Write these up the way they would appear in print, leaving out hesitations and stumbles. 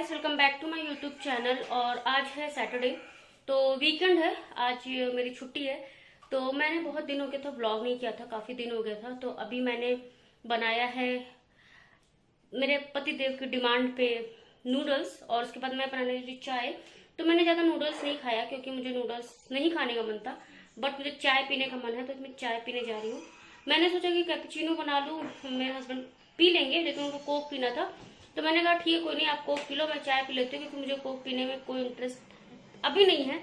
Guys, welcome back to my YouTube channel. और आज है सैटरडे, तो वीकेंड है। आज मेरी छुट्टी है। तो मैंने बहुत दिन हो गया था व्लॉग नहीं किया था, काफ़ी दिन हो गया था। तो अभी मैंने बनाया है मेरे पति देव की डिमांड पे नूडल्स, और उसके बाद मैं बनाने लगी चाय। तो मैंने ज़्यादा नूडल्स नहीं खाया क्योंकि मुझे नूडल्स नहीं खाने का मन था, बट मुझे चाय पीने का मन है, तो मैं चाय पीने जा रही हूँ। मैंने सोचा कि कैपुचिनो बना लूँ, मेरे हस्बैंड पी लेंगे, लेकिन उनको कोक पीना था। तो मैंने कहा ठीक है, कोई नहीं, आप कोक पी लो, मैं चाय पी लेती हूँ, क्योंकि मुझे कोक पीने में कोई इंटरेस्ट अभी नहीं है।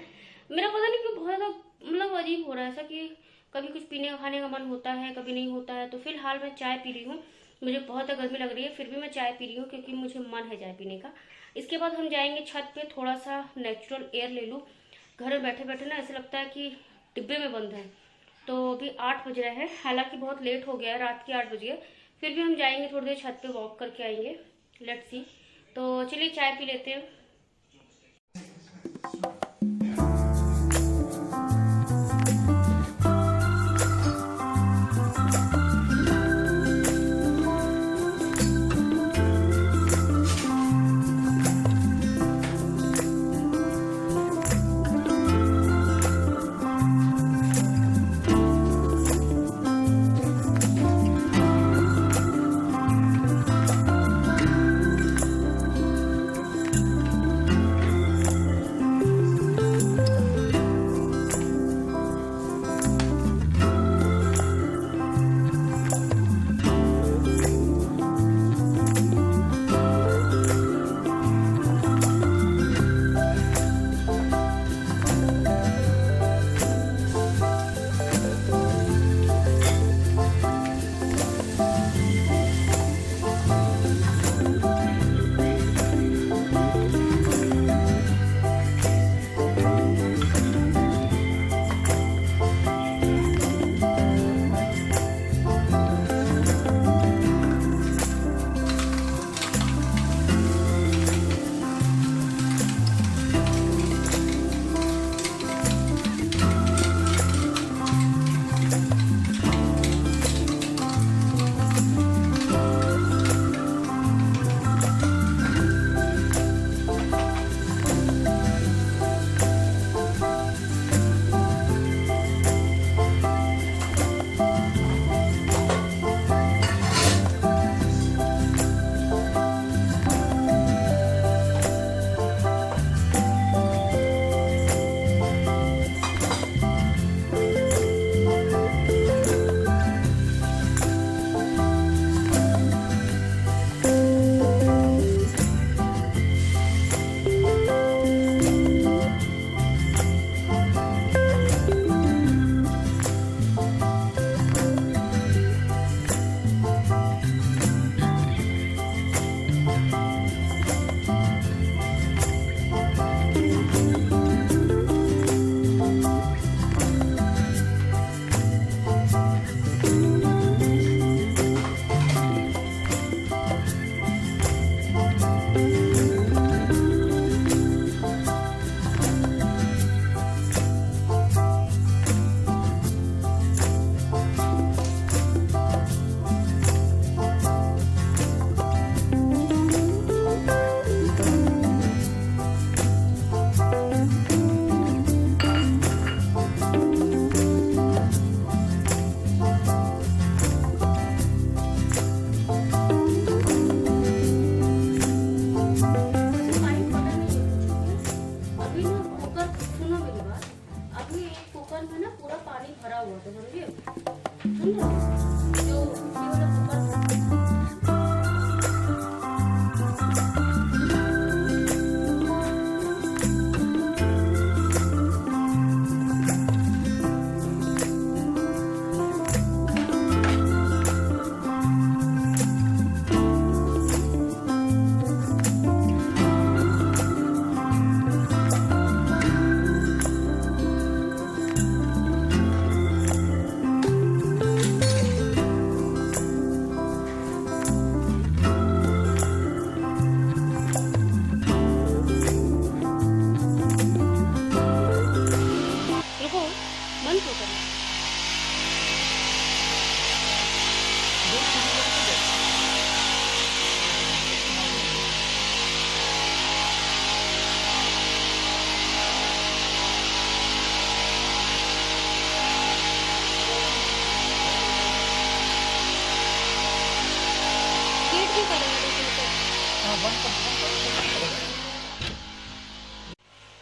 मेरा पता नहीं क्यों बहुत ज़्यादा मतलब अजीब हो रहा है ऐसा कि कभी कुछ पीने का खाने का मन होता है, कभी नहीं होता है। तो फिलहाल मैं चाय पी रही हूँ। मुझे बहुत गर्मी लग रही है, फिर भी मैं चाय पी रही हूँ क्योंकि मुझे मन है चाय पीने का। इसके बाद हम जाएंगे छत पे, थोड़ा सा नेचुरल एयर ले लूँ। घर में बैठे बैठे ना ऐसा लगता है कि डिब्बे में बंद है। तो अभी 8 बज रहे हैं, हालांकि बहुत लेट हो गया है, रात के 8 बज गए। फिर भी हम जाएंगे, थोड़ी देर छत पे वॉक करके आएंगे। Let's see. तो चलिए चाय पी लेते हैं।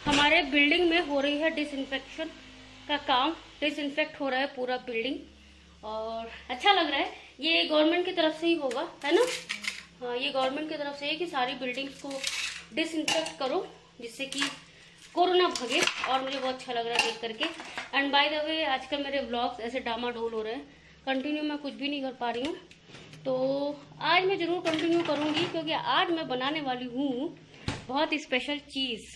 हमारे बिल्डिंग में हो रही है डिसइंफेक्शन का काम। डिसइंफेक्ट हो रहा है पूरा बिल्डिंग और अच्छा लग रहा है। ये गवर्नमेंट की तरफ से ही होगा, है ना? हाँ, ये गवर्नमेंट की तरफ से है कि सारी बिल्डिंग्स को डिसइंफेक्ट करो जिससे कि कोरोना भगे, और मुझे बहुत अच्छा लग रहा है देख करके। एंड बाय द वे, आजकल मेरे व्लॉग्स ऐसे डामाडोल हो रहे हैं, कंटिन्यू मैं कुछ भी नहीं कर पा रही हूँ। तो आज मैं ज़रूर कंटिन्यू करूँगी क्योंकि आज मैं बनाने वाली हूँ बहुत स्पेशल चीज़।